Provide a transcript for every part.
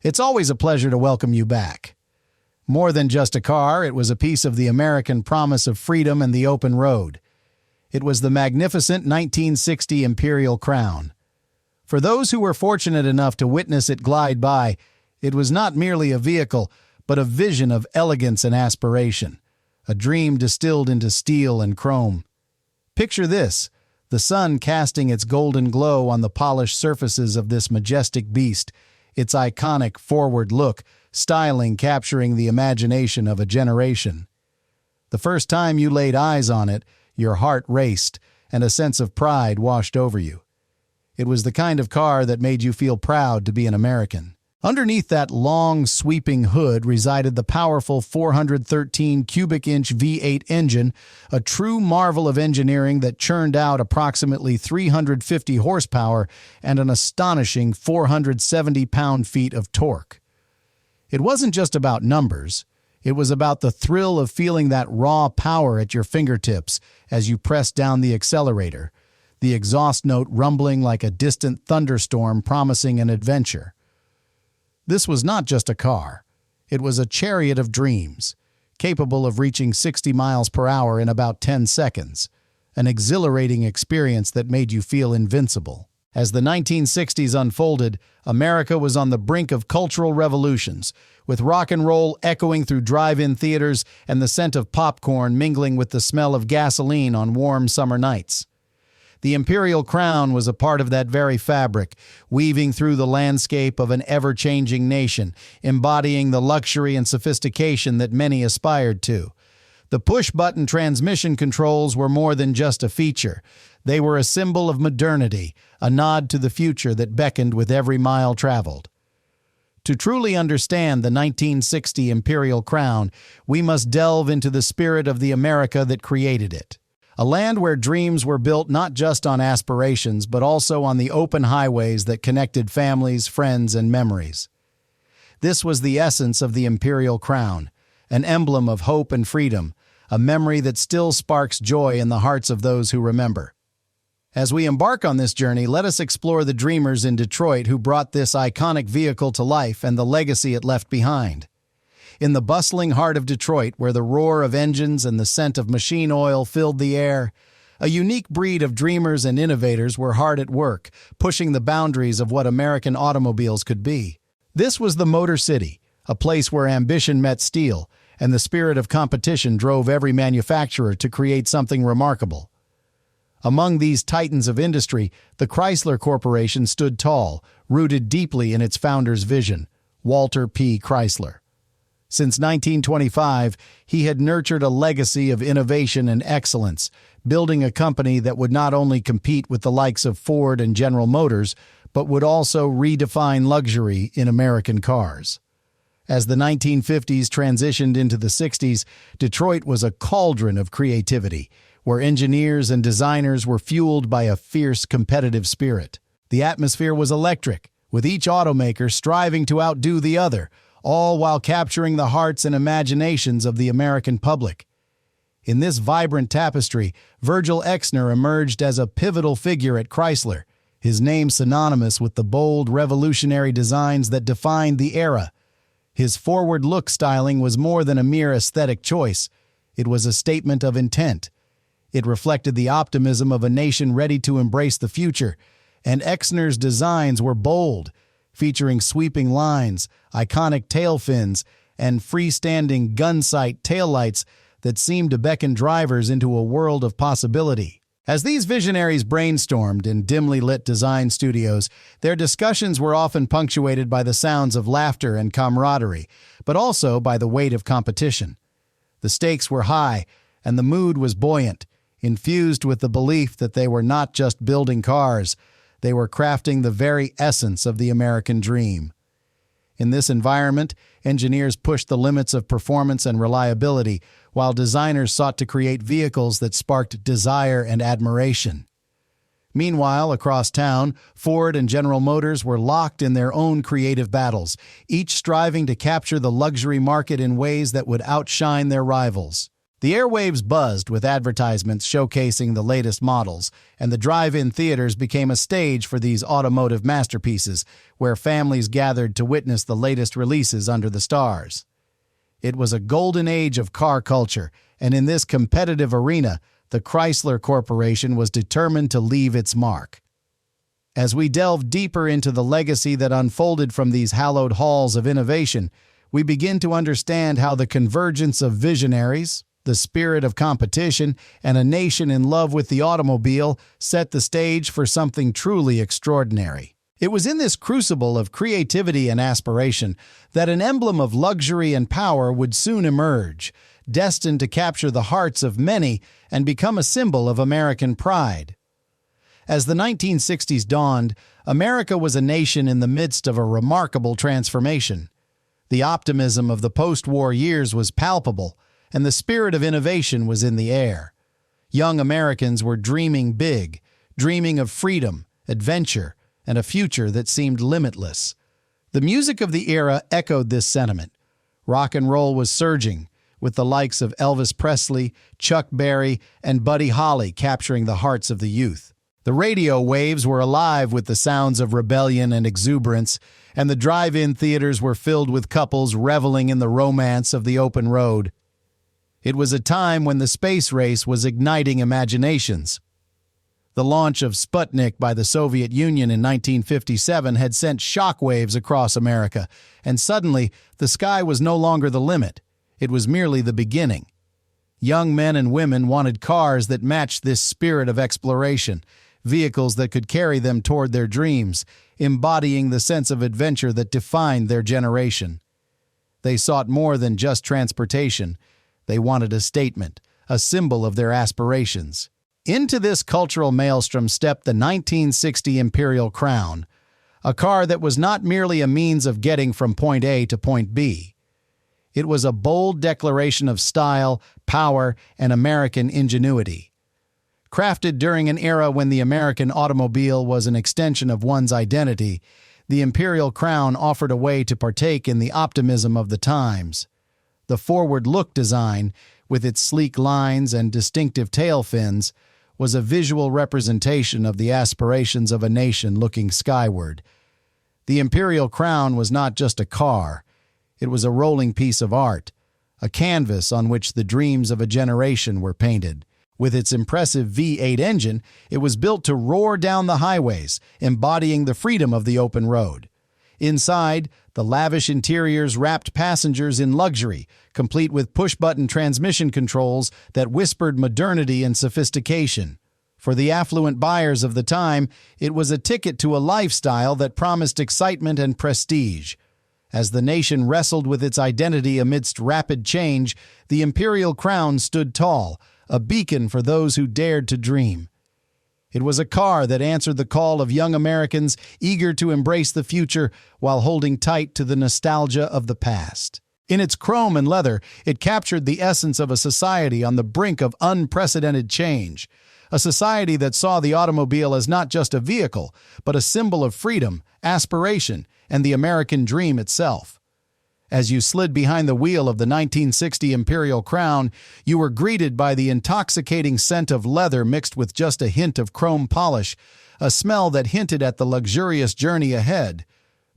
It's always a pleasure to welcome you back. More than just a car, it was a piece of the American promise of freedom and the open road. It was the magnificent 1960 Imperial Crown. For those who were fortunate enough to witness it glide by, it was not merely a vehicle, but a vision of elegance and aspiration, a dream distilled into steel and chrome. Picture this, the sun casting its golden glow on the polished surfaces of this majestic beast, its iconic forward look, styling capturing the imagination of a generation. The first time you laid eyes on it, your heart raced, and a sense of pride washed over you. It was the kind of car that made you feel proud to be an American. Underneath that long, sweeping hood resided the powerful 413 cubic-inch V8 engine, a true marvel of engineering that churned out approximately 350 horsepower and an astonishing 470 pound-feet of torque. It wasn't just about numbers. It was about the thrill of feeling that raw power at your fingertips as you pressed down the accelerator, the exhaust note rumbling like a distant thunderstorm promising an adventure. This was not just a car. It was a chariot of dreams, capable of reaching 60 miles per hour in about 10 seconds, an exhilarating experience that made you feel invincible. As the 1960s unfolded, America was on the brink of cultural revolutions, with rock and roll echoing through drive-in theaters and the scent of popcorn mingling with the smell of gasoline on warm summer nights. The Imperial Crown was a part of that very fabric, weaving through the landscape of an ever-changing nation, embodying the luxury and sophistication that many aspired to. The push-button transmission controls were more than just a feature. They were a symbol of modernity, a nod to the future that beckoned with every mile traveled. To truly understand the 1960 Imperial Crown, we must delve into the spirit of the America that created it. A land where dreams were built not just on aspirations, but also on the open highways that connected families, friends, and memories. This was the essence of the Imperial Crown, an emblem of hope and freedom, a memory that still sparks joy in the hearts of those who remember. As we embark on this journey, let us explore the dreamers in Detroit who brought this iconic vehicle to life and the legacy it left behind. In the bustling heart of Detroit, where the roar of engines and the scent of machine oil filled the air, a unique breed of dreamers and innovators were hard at work, pushing the boundaries of what American automobiles could be. This was the Motor City, a place where ambition met steel, and the spirit of competition drove every manufacturer to create something remarkable. Among these titans of industry, the Chrysler Corporation stood tall, rooted deeply in its founder's vision, Walter P. Chrysler. Since 1925, he had nurtured a legacy of innovation and excellence, building a company that would not only compete with the likes of Ford and General Motors, but would also redefine luxury in American cars. As the 1950s transitioned into the 60s, Detroit was a cauldron of creativity, where engineers and designers were fueled by a fierce competitive spirit. The atmosphere was electric, with each automaker striving to outdo the other, all while capturing the hearts and imaginations of the American public. In this vibrant tapestry, Virgil Exner emerged as a pivotal figure at Chrysler, his name synonymous with the bold, revolutionary designs that defined the era. His forward-look styling was more than a mere aesthetic choice. It was a statement of intent. It reflected the optimism of a nation ready to embrace the future, and Exner's designs were bold, featuring sweeping lines, iconic tail fins, and freestanding gun-sight taillights that seemed to beckon drivers into a world of possibility. As these visionaries brainstormed in dimly lit design studios, their discussions were often punctuated by the sounds of laughter and camaraderie, but also by the weight of competition. The stakes were high, and the mood was buoyant, infused with the belief that they were not just building cars, they were crafting the very essence of the American dream. In this environment, engineers pushed the limits of performance and reliability, while designers sought to create vehicles that sparked desire and admiration. Meanwhile, across town, Ford and General Motors were locked in their own creative battles, each striving to capture the luxury market in ways that would outshine their rivals. The airwaves buzzed with advertisements showcasing the latest models, and the drive-in theaters became a stage for these automotive masterpieces, where families gathered to witness the latest releases under the stars. It was a golden age of car culture, and in this competitive arena, the Chrysler Corporation was determined to leave its mark. As we delve deeper into the legacy that unfolded from these hallowed halls of innovation, we begin to understand how the convergence of visionaries, the spirit of competition, and a nation in love with the automobile set the stage for something truly extraordinary. It was in this crucible of creativity and aspiration that an emblem of luxury and power would soon emerge, destined to capture the hearts of many and become a symbol of American pride. As the 1960s dawned, America was a nation in the midst of a remarkable transformation. The optimism of the post-war years was palpable, and the spirit of innovation was in the air. Young Americans were dreaming big, dreaming of freedom, adventure, and a future that seemed limitless. The music of the era echoed this sentiment. Rock and roll was surging, with the likes of Elvis Presley, Chuck Berry, and Buddy Holly capturing the hearts of the youth. The radio waves were alive with the sounds of rebellion and exuberance, and the drive-in theaters were filled with couples reveling in the romance of the open road. It was a time when the space race was igniting imaginations. The launch of Sputnik by the Soviet Union in 1957 had sent shockwaves across America, and suddenly the sky was no longer the limit. It was merely the beginning. Young men and women wanted cars that matched this spirit of exploration, vehicles that could carry them toward their dreams, embodying the sense of adventure that defined their generation. They sought more than just transportation. They wanted a statement, a symbol of their aspirations. Into this cultural maelstrom stepped the 1960 Imperial Crown, a car that was not merely a means of getting from point A to point B. It was a bold declaration of style, power, and American ingenuity. Crafted during an era when the American automobile was an extension of one's identity, the Imperial Crown offered a way to partake in the optimism of the times. The forward-look design, with its sleek lines and distinctive tail fins, was a visual representation of the aspirations of a nation looking skyward. The Imperial Crown was not just a car. It was a rolling piece of art, a canvas on which the dreams of a generation were painted. With its impressive V8 engine, it was built to roar down the highways, embodying the freedom of the open road. Inside, the lavish interiors wrapped passengers in luxury, complete with push-button transmission controls that whispered modernity and sophistication. For the affluent buyers of the time, it was a ticket to a lifestyle that promised excitement and prestige. As the nation wrestled with its identity amidst rapid change, the Imperial Crown stood tall, a beacon for those who dared to dream. It was a car that answered the call of young Americans eager to embrace the future while holding tight to the nostalgia of the past. In its chrome and leather, it captured the essence of a society on the brink of unprecedented change, a society that saw the automobile as not just a vehicle, but a symbol of freedom, aspiration, and the American dream itself. As you slid behind the wheel of the 1960 Imperial Crown, you were greeted by the intoxicating scent of leather mixed with just a hint of chrome polish, a smell that hinted at the luxurious journey ahead.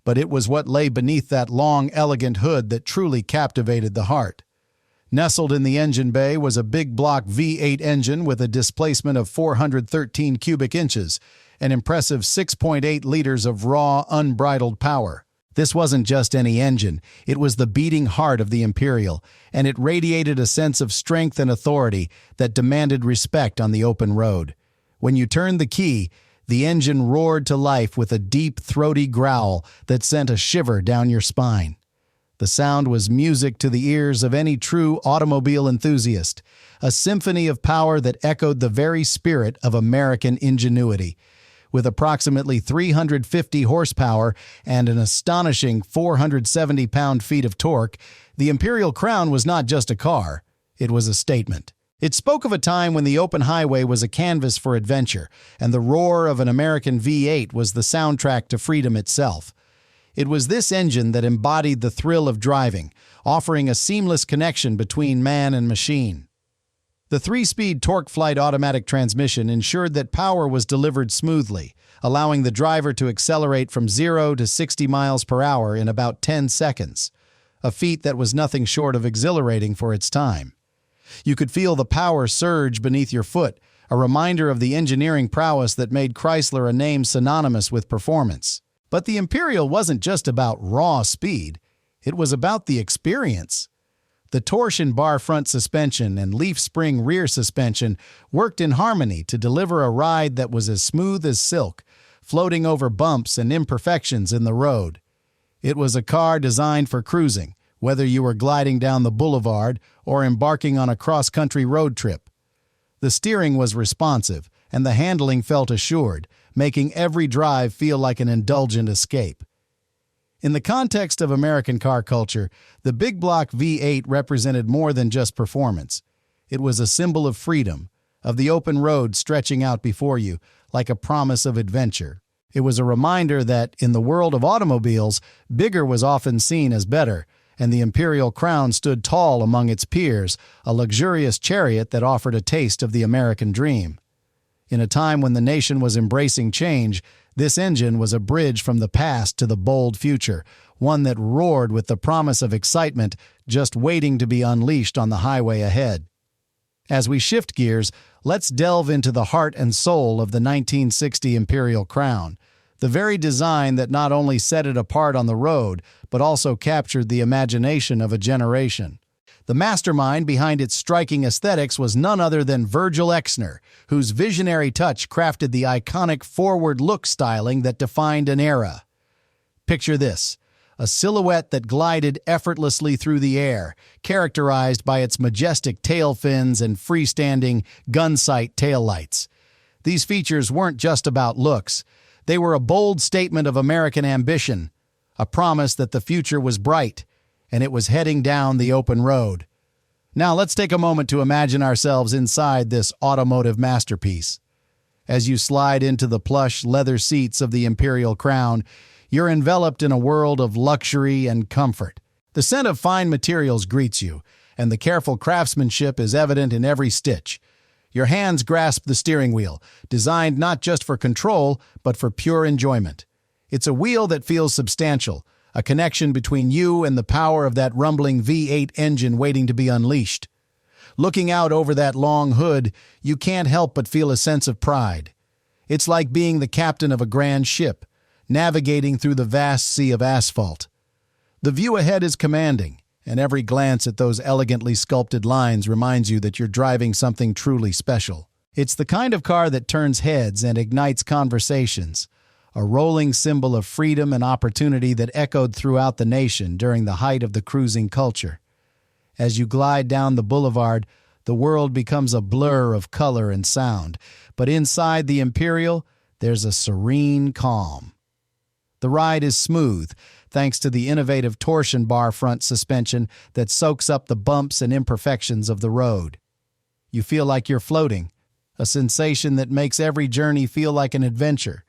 But it was what lay beneath that long, elegant hood that truly captivated the heart. Nestled in the engine bay was a big block V8 engine with a displacement of 413 cubic inches, an impressive 6.8 liters of raw, unbridled power. This wasn't just any engine, it was the beating heart of the Imperial, and it radiated a sense of strength and authority that demanded respect on the open road. When you turned the key, the engine roared to life with a deep, throaty growl that sent a shiver down your spine. The sound was music to the ears of any true automobile enthusiast, a symphony of power that echoed the very spirit of American ingenuity. With approximately 350 horsepower and an astonishing 470 pound-feet of torque, the Imperial Crown was not just a car, it was a statement. It spoke of a time when the open highway was a canvas for adventure, and the roar of an American V8 was the soundtrack to freedom itself. It was this engine that embodied the thrill of driving, offering a seamless connection between man and machine. The 3-speed torque-flight automatic transmission ensured that power was delivered smoothly, allowing the driver to accelerate from 0 to 60 miles per hour in about 10 seconds, a feat that was nothing short of exhilarating for its time. You could feel the power surge beneath your foot, a reminder of the engineering prowess that made Chrysler a name synonymous with performance. But the Imperial wasn't just about raw speed, it was about the experience. The torsion bar front suspension and leaf spring rear suspension worked in harmony to deliver a ride that was as smooth as silk, floating over bumps and imperfections in the road. It was a car designed for cruising, whether you were gliding down the boulevard or embarking on a cross-country road trip. The steering was responsive, and the handling felt assured, making every drive feel like an indulgent escape. In the context of American car culture, the big block V8 represented more than just performance. It was a symbol of freedom, of the open road stretching out before you, like a promise of adventure. It was a reminder that, in the world of automobiles, bigger was often seen as better, and the Imperial Crown stood tall among its peers, a luxurious chariot that offered a taste of the American dream. In a time when the nation was embracing change, this engine was a bridge from the past to the bold future, one that roared with the promise of excitement just waiting to be unleashed on the highway ahead. As we shift gears, let's delve into the heart and soul of the 1960 Imperial Crown, the very design that not only set it apart on the road, but also captured the imagination of a generation. The mastermind behind its striking aesthetics was none other than Virgil Exner, whose visionary touch crafted the iconic forward look styling that defined an era. Picture this, a silhouette that glided effortlessly through the air, characterized by its majestic tail fins and freestanding gun-sight taillights. These features weren't just about looks. They were a bold statement of American ambition, a promise that the future was bright, and it was heading down the open road. Now let's take a moment to imagine ourselves inside this automotive masterpiece. As you slide into the plush leather seats of the Imperial Crown, you're enveloped in a world of luxury and comfort. The scent of fine materials greets you, and the careful craftsmanship is evident in every stitch. Your hands grasp the steering wheel, designed not just for control, but for pure enjoyment. It's a wheel that feels substantial, a connection between you and the power of that rumbling V8 engine waiting to be unleashed. Looking out over that long hood, you can't help but feel a sense of pride. It's like being the captain of a grand ship, navigating through the vast sea of asphalt. The view ahead is commanding, and every glance at those elegantly sculpted lines reminds you that you're driving something truly special. It's the kind of car that turns heads and ignites conversations, a rolling symbol of freedom and opportunity that echoed throughout the nation during the height of the cruising culture. As you glide down the boulevard, the world becomes a blur of color and sound, but inside the Imperial, there's a serene calm. The ride is smooth, thanks to the innovative torsion bar front suspension that soaks up the bumps and imperfections of the road. You feel like you're floating, a sensation that makes every journey feel like an adventure,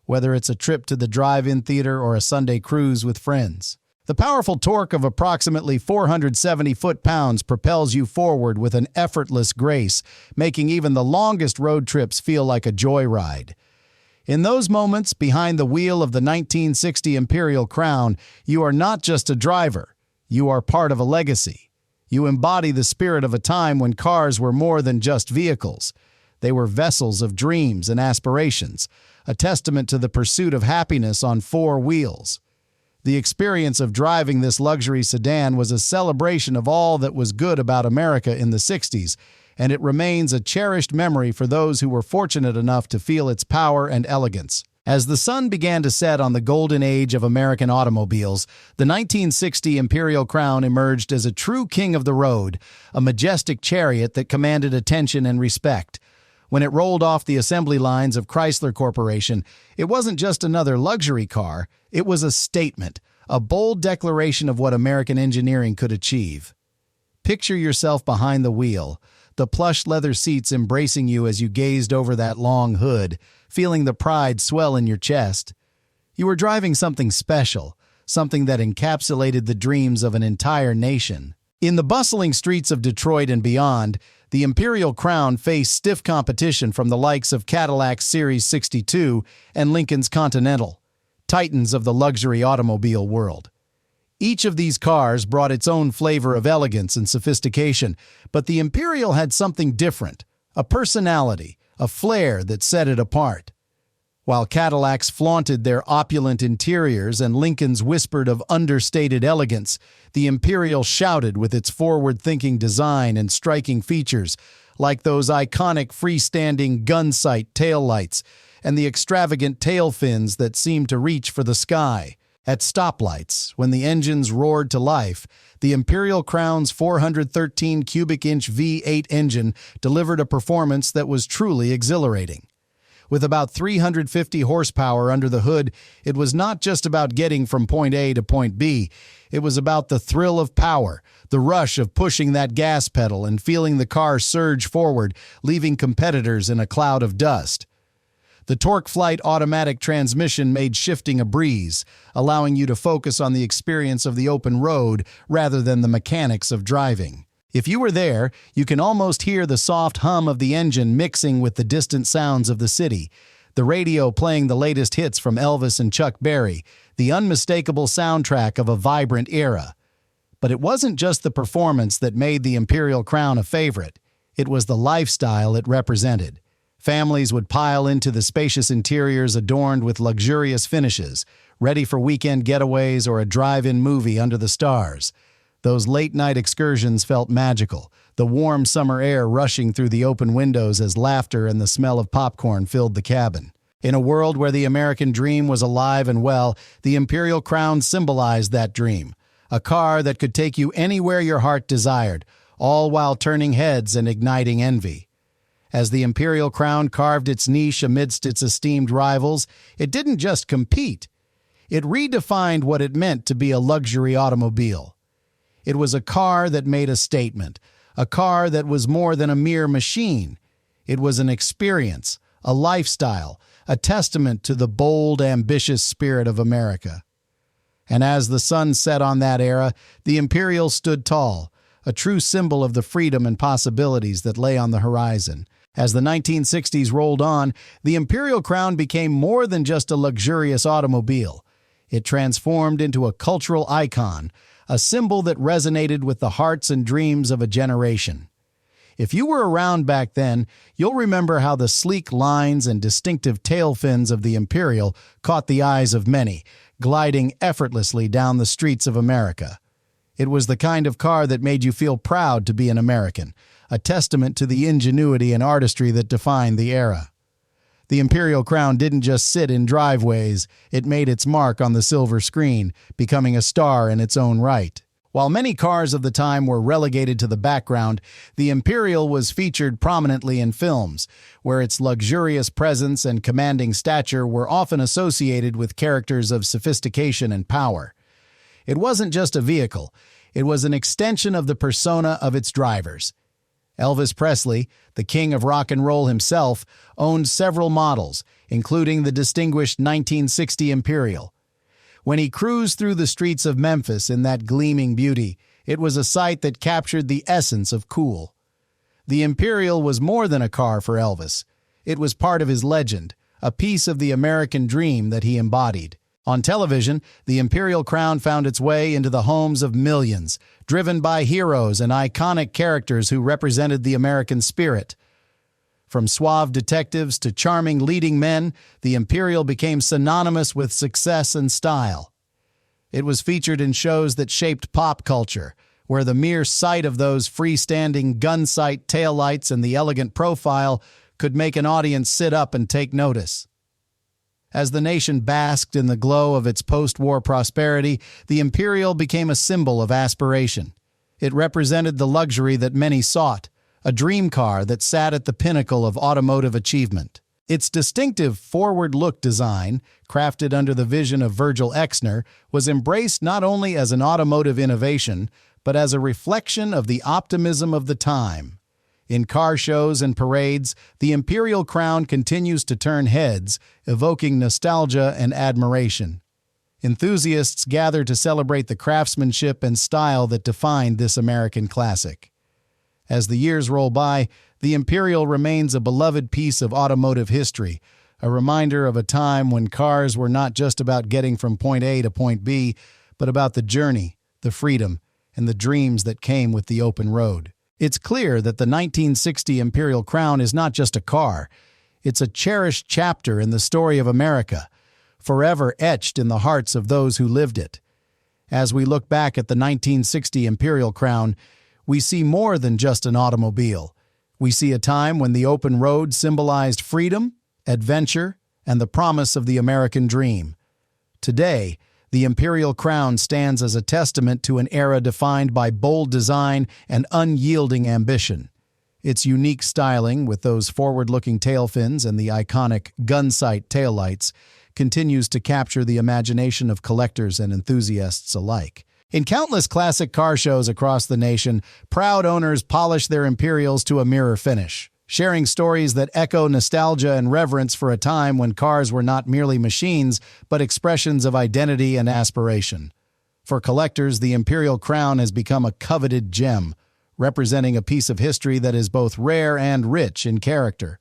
whether it's a trip to the drive-in theater or a Sunday cruise with friends. The powerful torque of approximately 470 foot-pounds propels you forward with an effortless grace, making even the longest road trips feel like a joyride. In those moments, behind the wheel of the 1960 Imperial Crown, you are not just a driver. You are part of a legacy. You embody the spirit of a time when cars were more than just vehicles. They were vessels of dreams and aspirations, a testament to the pursuit of happiness on four wheels. The experience of driving this luxury sedan was a celebration of all that was good about America in the 60s, and it remains a cherished memory for those who were fortunate enough to feel its power and elegance. As the sun began to set on the golden age of American automobiles, the 1960 Imperial Crown emerged as a true king of the road, a majestic chariot that commanded attention and respect. When it rolled off the assembly lines of Chrysler Corporation, it wasn't just another luxury car, it was a statement, a bold declaration of what American engineering could achieve. Picture yourself behind the wheel, the plush leather seats embracing you as you gazed over that long hood, feeling the pride swell in your chest. You were driving something special, something that encapsulated the dreams of an entire nation. In the bustling streets of Detroit and beyond, the Imperial Crown faced stiff competition from the likes of Cadillac's Series 62 and Lincoln's Continental, titans of the luxury automobile world. Each of these cars brought its own flavor of elegance and sophistication, but the Imperial had something different, a personality, a flair that set it apart. While Cadillacs flaunted their opulent interiors and Lincolns whispered of understated elegance, the Imperial shouted with its forward-thinking design and striking features, like those iconic freestanding gun sight taillights and the extravagant tail fins that seemed to reach for the sky. At stoplights, when the engines roared to life, the Imperial Crown's 413 cubic-inch V8 engine delivered a performance that was truly exhilarating. With about 350 horsepower under the hood, it was not just about getting from point A to point B. It was about the thrill of power, the rush of pushing that gas pedal and feeling the car surge forward, leaving competitors in a cloud of dust. The TorqueFlite automatic transmission made shifting a breeze, allowing you to focus on the experience of the open road rather than the mechanics of driving. If you were there, you can almost hear the soft hum of the engine mixing with the distant sounds of the city, the radio playing the latest hits from Elvis and Chuck Berry, the unmistakable soundtrack of a vibrant era. But it wasn't just the performance that made the Imperial Crown a favorite. It was the lifestyle it represented. Families would pile into the spacious interiors adorned with luxurious finishes, ready for weekend getaways or a drive-in movie under the stars. Those late-night excursions felt magical, the warm summer air rushing through the open windows as laughter and the smell of popcorn filled the cabin. In a world where the American dream was alive and well, the Imperial Crown symbolized that dream. A car that could take you anywhere your heart desired, all while turning heads and igniting envy. As the Imperial Crown carved its niche amidst its esteemed rivals, it didn't just compete. It redefined what it meant to be a luxury automobile. It was a car that made a statement, a car that was more than a mere machine. It was an experience, a lifestyle, a testament to the bold, ambitious spirit of America. And as the sun set on that era, the Imperial stood tall, a true symbol of the freedom and possibilities that lay on the horizon. As the 1960s rolled on, the Imperial Crown became more than just a luxurious automobile. It transformed into a cultural icon, a symbol that resonated with the hearts and dreams of a generation. If you were around back then, you'll remember how the sleek lines and distinctive tail fins of the Imperial caught the eyes of many, gliding effortlessly down the streets of America. It was the kind of car that made you feel proud to be an American, a testament to the ingenuity and artistry that defined the era. The Imperial Crown didn't just sit in driveways, it made its mark on the silver screen, becoming a star in its own right. While many cars of the time were relegated to the background, the Imperial was featured prominently in films, where its luxurious presence and commanding stature were often associated with characters of sophistication and power. It wasn't just a vehicle, it was an extension of the persona of its drivers. Elvis Presley, the king of rock and roll himself, owned several models, including the distinguished 1960 Imperial. When he cruised through the streets of Memphis in that gleaming beauty, it was a sight that captured the essence of cool. The Imperial was more than a car for Elvis. It was part of his legend, a piece of the American dream that he embodied. On television, the Imperial Crown found its way into the homes of millions, driven by heroes and iconic characters who represented the American spirit. From suave detectives to charming leading men, the Imperial became synonymous with success and style. It was featured in shows that shaped pop culture, where the mere sight of those freestanding gun sight taillights and the elegant profile could make an audience sit up and take notice. As the nation basked in the glow of its post-war prosperity, the Imperial became a symbol of aspiration. It represented the luxury that many sought, a dream car that sat at the pinnacle of automotive achievement. Its distinctive forward-look design, crafted under the vision of Virgil Exner, was embraced not only as an automotive innovation, but as a reflection of the optimism of the time. In car shows and parades, the Imperial Crown continues to turn heads, evoking nostalgia and admiration. Enthusiasts gather to celebrate the craftsmanship and style that defined this American classic. As the years roll by, the Imperial remains a beloved piece of automotive history, a reminder of a time when cars were not just about getting from point A to point B, but about the journey, the freedom, and the dreams that came with the open road. It's clear that the 1960 Imperial Crown is not just a car. It's a cherished chapter in the story of America, forever etched in the hearts of those who lived it. As we look back at the 1960 Imperial Crown, we see more than just an automobile. We see a time when the open road symbolized freedom, adventure, and the promise of the American dream. Today, the Imperial Crown stands as a testament to an era defined by bold design and unyielding ambition. Its unique styling, with those forward-looking tail fins and the iconic gun-sight taillights, continues to capture the imagination of collectors and enthusiasts alike. In countless classic car shows across the nation, proud owners polish their Imperials to a mirror finish, sharing stories that echo nostalgia and reverence for a time when cars were not merely machines, but expressions of identity and aspiration. For collectors, the Imperial Crown has become a coveted gem, representing a piece of history that is both rare and rich in character.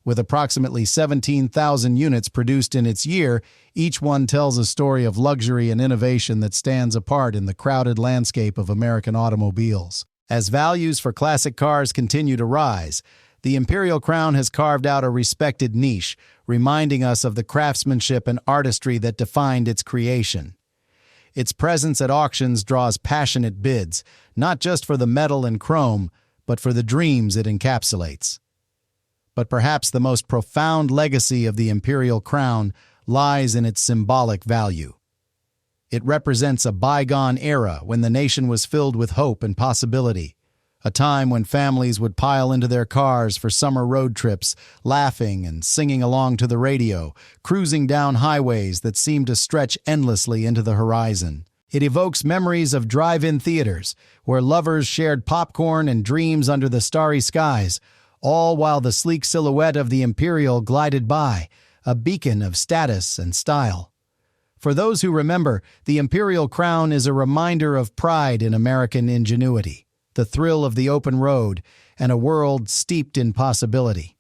With approximately 17,000 units produced in its year, each one tells a story of luxury and innovation that stands apart in the crowded landscape of American automobiles. As values for classic cars continue to rise, the Imperial Crown has carved out a respected niche, reminding us of the craftsmanship and artistry that defined its creation. Its presence at auctions draws passionate bids, not just for the metal and chrome, but for the dreams it encapsulates. But perhaps the most profound legacy of the Imperial Crown lies in its symbolic value. It represents a bygone era when the nation was filled with hope and possibility, a time when families would pile into their cars for summer road trips, laughing and singing along to the radio, cruising down highways that seemed to stretch endlessly into the horizon. It evokes memories of drive-in theaters, where lovers shared popcorn and dreams under the starry skies, all while the sleek silhouette of the Imperial glided by, a beacon of status and style. For those who remember, the Imperial Crown is a reminder of pride in American ingenuity, the thrill of the open road, and a world steeped in possibility.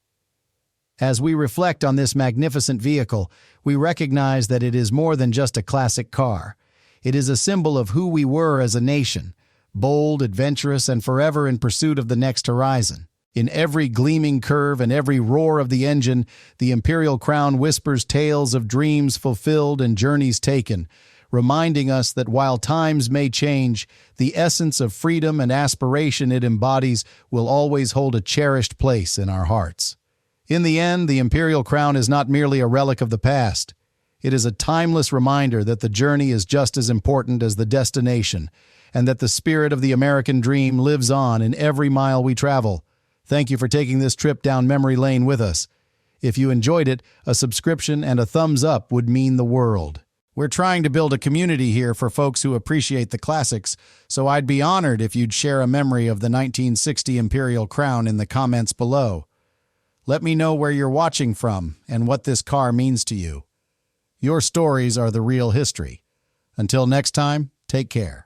As we reflect on this magnificent vehicle, we recognize that it is more than just a classic car. It is a symbol of who we were as a nation, bold, adventurous, and forever in pursuit of the next horizon. In every gleaming curve and every roar of the engine, the Imperial Crown whispers tales of dreams fulfilled and journeys taken, reminding us that while times may change, the essence of freedom and aspiration it embodies will always hold a cherished place in our hearts. In the end, the Imperial Crown is not merely a relic of the past. It is a timeless reminder that the journey is just as important as the destination, and that the spirit of the American dream lives on in every mile we travel. Thank you for taking this trip down memory lane with us. If you enjoyed it, a subscription and a thumbs up would mean the world. We're trying to build a community here for folks who appreciate the classics, so I'd be honored if you'd share a memory of the 1960 Imperial Crown in the comments below. Let me know where you're watching from and what this car means to you. Your stories are the real history. Until next time, take care.